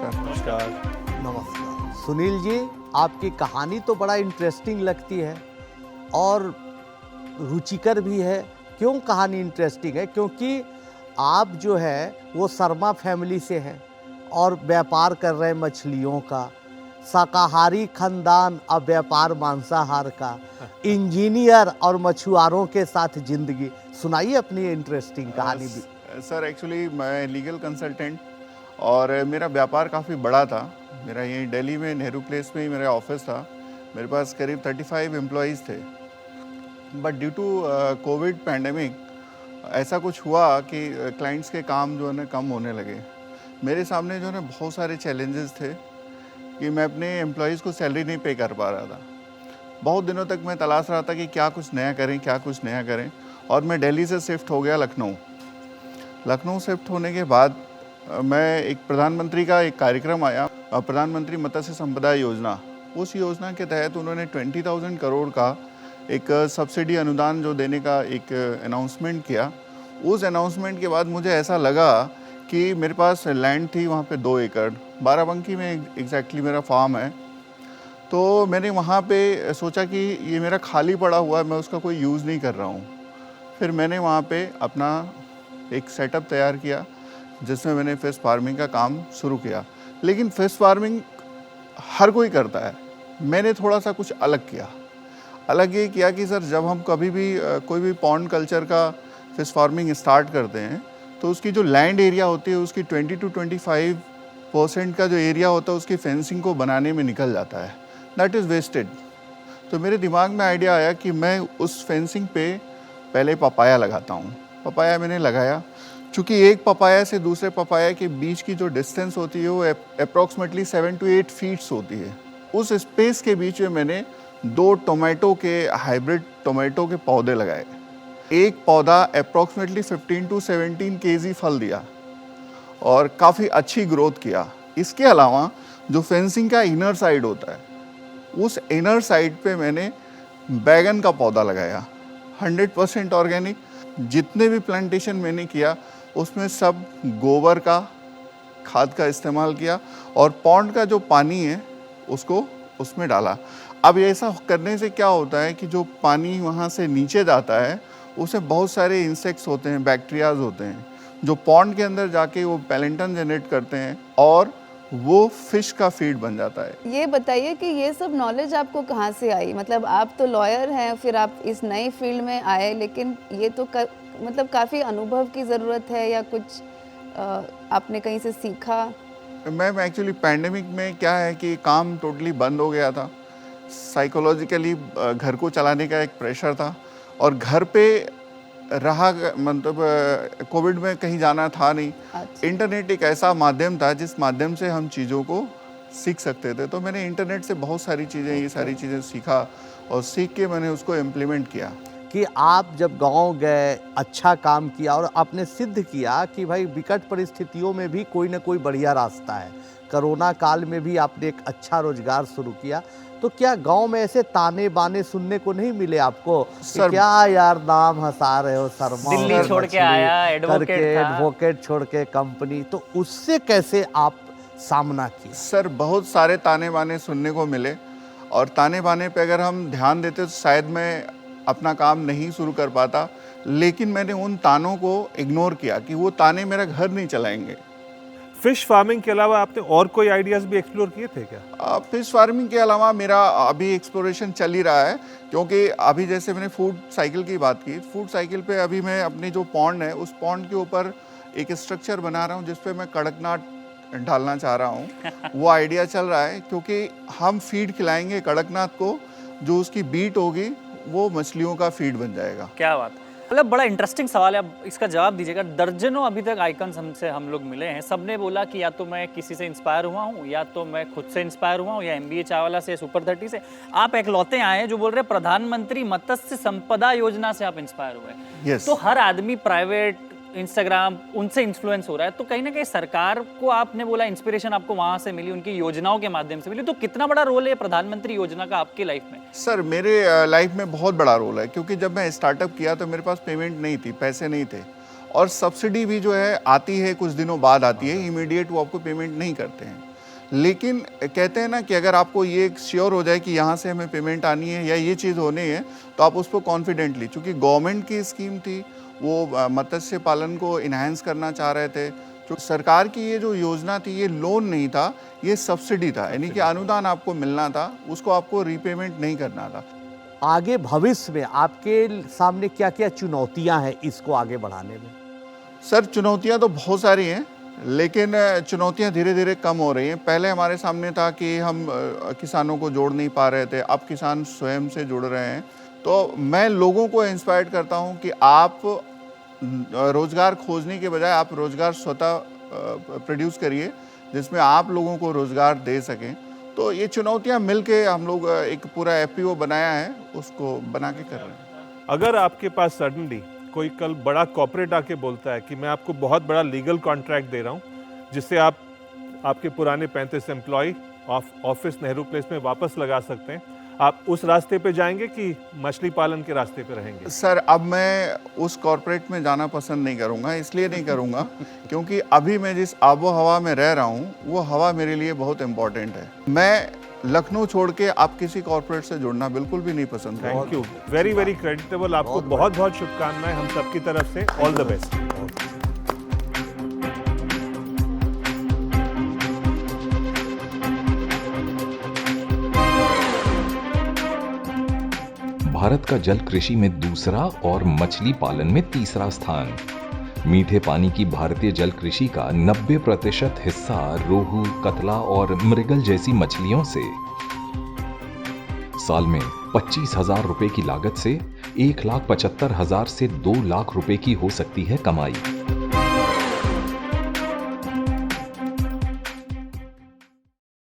नमस्कार। नमस्कार। सुनील जी, आपकी कहानी तो बड़ा इंटरेस्टिंग लगती है और रुचिकर भी है। क्यों कहानी इंटरेस्टिंग है? क्योंकि आप जो है वो शर्मा फैमिली से हैं और व्यापार कर रहे हैं मछलियों का, शाकाहारी खानदान और व्यापार मांसाहार का, इंजीनियर और मछुआरों के साथ जिंदगी। सुनाइए अपनी इंटरेस्टिंग कहानी भी। सर एक्चुअली मैं लीगल कंसल्टेंट और मेरा व्यापार काफ़ी बड़ा था। मेरा यहीं दिल्ली में नेहरू प्लेस में ही मेरा ऑफिस था। मेरे पास करीब 35 एम्प्लॉयज़ थे। But due to Covid pandemic ऐसा कुछ हुआ कि क्लाइंट्स के काम जो है ना कम होने लगे। मेरे सामने जो है ना बहुत सारे चैलेंजेस थे कि मैं अपने एम्प्लॉयज़ को सैलरी नहीं पे कर पा रहा था। बहुत दिनों तक मैं तलाश रहा था कि क्या कुछ नया करें और मैं दिल्ली से शिफ्ट हो गया लखनऊ शिफ्ट होने के बाद मैं एक प्रधानमंत्री का एक कार्यक्रम आया, प्रधानमंत्री मत्स्य संपदा योजना। उस योजना के तहत उन्होंने 20,000 करोड़ का एक सब्सिडी अनुदान जो देने का एक अनाउंसमेंट किया। उस अनाउंसमेंट के बाद मुझे ऐसा लगा कि मेरे पास लैंड थी वहाँ पे 2 एकड़, बाराबंकी में एग्जैक्टली मेरा फार्म है। तो मैंने वहाँ पे सोचा कि ये मेरा खाली पड़ा हुआ है, मैं उसका कोई यूज़ नहीं कर रहा हूँ। फिर मैंने वहाँ पे अपना एक सेटअप तैयार किया जिसमें मैंने फ़िश फार्मिंग का काम शुरू किया। लेकिन फ़िश फार्मिंग हर कोई करता है, मैंने थोड़ा सा कुछ अलग किया। अलग ये किया कि सर जब हम कभी भी कोई भी पॉन्ड कल्चर का फ़िश फार्मिंग स्टार्ट करते हैं तो उसकी जो लैंड एरिया होती है उसकी 20 to 25% का जो एरिया होता है उसकी फेंसिंग को बनाने में निकल जाता है, दैट इज़ वेस्टेड। तो मेरे दिमाग में आइडिया आया कि मैं उस फेंसिंग पे पहले पपाया लगाता हूँ। पपाया मैंने लगाया, चूँकि एक पपाया से दूसरे पपाया के बीच की जो डिस्टेंस होती है वो अप्रॉक्सीमेटली 7 to 8 फीट्स होती है। उस स्पेस के बीच में मैंने 2 टोमेटो के हाइब्रिड टोमेटो के पौधे लगाए। एक पौधा अप्रॉक्सीमेटली 15 to 17 kg फल दिया और काफ़ी अच्छी ग्रोथ किया। इसके अलावा जो फेंसिंग का इनर साइड होता है उस इनर साइड पे मैंने बैगन का पौधा लगाया, 100% ऑर्गेनिक। जितने भी प्लांटेशन मैंने किया उसमें सब गोबर का खाद का इस्तेमाल किया और पॉन्ड का जो पानी है उसको उसमें डाला। अब ऐसा करने से क्या होता है कि जो पानी वहाँ से नीचे जाता है उसमें बहुत सारे इंसेक्ट्स होते हैं, बैक्टीरियाज होते हैं जो पॉन्ड के अंदर जाके वो प्लैंटन जनरेट करते हैं और वो फिश का फीड बन जाता है। ये बताइए कि ये सब नॉलेज आपको कहाँ से आई? मतलब आप तो लॉयर हैं, फिर आप इस नई फील्ड में आए, लेकिन ये तो मतलब काफ़ी अनुभव की ज़रूरत है या कुछ आपने कहीं से सीखा? मैम एक्चुअली पैंडेमिक में क्या है कि काम टोटली बंद हो गया था। साइकोलॉजिकली घर को चलाने का एक प्रेशर था और घर पे रहा, मतलब कोविड में कहीं जाना था नहीं। अच्छा। इंटरनेट एक ऐसा माध्यम था जिस माध्यम से हम चीज़ों को सीख सकते थे। तो मैंने इंटरनेट से बहुत सारी चीज़ें, ये सारी चीज़ें सीखा और सीख के मैंने उसको इम्प्लीमेंट किया। कि आप जब गांव गए, अच्छा काम किया और आपने सिद्ध किया कि भाई विकट परिस्थितियों में भी कोई ना कोई बढ़िया रास्ता है। कोरोना काल में भी आपने एक अच्छा रोजगार शुरू किया। तो क्या गांव में ऐसे ताने बाने सुनने को नहीं मिले आपको कि क्या यार नाम हंसा रहे हो, शर्मा दिल्ली छोड़ के आया, एडवोकेट छोड़ के कंपनी, तो उससे कैसे आप सामना किया? सर बहुत सारे ताने बाने सुनने को मिले और ताने बाने पे अगर हम ध्यान देते तो शायद मैं अपना काम नहीं शुरू कर पाता, लेकिन मैंने उन तानों को इग्नोर किया कि वो ताने मेरा घर नहीं चलाएंगे। फिश फार्मिंग के अलावा आपने और कोई आइडियाज़ भी एक्सप्लोर किए थे क्या? फिश फार्मिंग के अलावा मेरा अभी एक्सप्लोरेशन चल ही रहा है, क्योंकि अभी जैसे मैंने फूड साइकिल की बात की, फूड साइकिल पे अभी मैं अपनी जो पॉन्ड है उस पॉन्ड के ऊपर एक स्ट्रक्चर बना रहा हूँ जिस पे मैं कड़कनाथ डालना चाह रहा हूँ। वो आइडिया चल रहा है क्योंकि हम फीड खिलाएंगे कड़कनाथ को, जो उसकी बीट होगी वो मछलियों का फीड बन जाएगा। क्या बात, मतलब बड़ा इंटरेस्टिंग सवाल है, अब इसका जवाब दीजिएगा। दर्जनों अभी तक आइकन्स हमसे हम लोग मिले हैं, सबने बोला कि या तो मैं किसी से इंस्पायर हुआ हूँ, या तो मैं खुद से इंस्पायर हुआ हूँ, या MBA चावला से, सुपर 30 से। आप एकलौते आए हैं जो बोल रहे हैं प्रधानमंत्री मत्स्य संपदा योजना से आप इंस्पायर हुए। yes. तो हर आदमी प्राइवेट, इंस्टाग्राम, उनसे इन्फ्लुएंस हो रहा है, तो कहीं ना कहीं सरकार को आपने बोला इंस्पिरेशन आपको वहां से मिली, उनकी योजनाओं के माध्यम से मिली। तो कितना बड़ा रोल है प्रधानमंत्री योजना का आपकी लाइफ में? सर मेरे लाइफ में बहुत बड़ा रोल है, क्योंकि जब मैं स्टार्टअप किया तो मेरे पास पेमेंट नहीं थी, पैसे नहीं थे, और सब्सिडी भी जो है आती है कुछ दिनों बाद आती है, इमीडिएट वो आपको पेमेंट नहीं करते हैं। लेकिन कहते हैं ना कि अगर आपको ये श्योर हो जाए कि यहाँ से हमें पेमेंट आनी है या ये चीज़ होनी है, तो आप उस पर कॉन्फिडेंटली, चूँकि गवर्नमेंट की स्कीम थी, वो मत्स्य पालन को इन्हांस करना चाह रहे थे। जो सरकार की ये जो योजना थी, ये लोन नहीं था, ये सब्सिडी था, यानी कि अनुदान आपको मिलना था, उसको आपको रीपेमेंट नहीं करना था। आगे भविष्य में आपके सामने क्या क्या चुनौतियां हैं इसको आगे बढ़ाने में? सर, चुनौतियां तो बहुत सारी हैं, लेकिन चुनौतियां धीरे धीरे कम हो रही हैं। पहले हमारे सामने था कि हम किसानों को जोड़ नहीं पा रहे थे, अब किसान स्वयं से जुड़ रहे हैं। तो मैं लोगों को इंस्पायर करता हूं कि आप रोज़गार खोजने के बजाय आप रोज़गार स्वतः प्रोड्यूस करिए, जिसमें आप लोगों को रोज़गार दे सकें। तो ये चुनौतियां मिलके हम लोग एक पूरा एफपीओ बनाया है, उसको बना के कर रहे हैं। अगर आपके पास सडनली कोई कल बड़ा कॉर्पोरेट आके बोलता है कि मैं आपको बहुत बड़ा लीगल कॉन्ट्रैक्ट दे रहा हूँ, जिससे आप आपके पुराने 35 एम्प्लॉय ऑफिस नेहरू प्लेस में वापस लगा सकते हैं, आप उस रास्ते पे जाएंगे कि मछली पालन के रास्ते पे रहेंगे? सर, अब मैं उस कॉर्पोरेट में जाना पसंद नहीं करूँगा। इसलिए नहीं करूँगा क्योंकि अभी मैं जिस आबो हवा में रह रहा हूँ, वो हवा मेरे लिए बहुत इम्पोर्टेंट है। मैं लखनऊ छोड़ के आप किसी कॉर्पोरेट से जुड़ना बिल्कुल भी नहीं पसंद करूँगा। Thank you, very very creditable. आपको बहुत बहुत शुभकामनाएं हम सबकी तरफ से। All the best. भारत का जल कृषि में दूसरा और मछली पालन में तीसरा स्थान। मीठे पानी की भारतीय जल कृषि का 90% हिस्सा रोहू, कतला और मृगल जैसी मछलियों से। साल में 25,000 रुपए की लागत से 1,75,000 से 2 लाख रुपए की हो सकती है कमाई।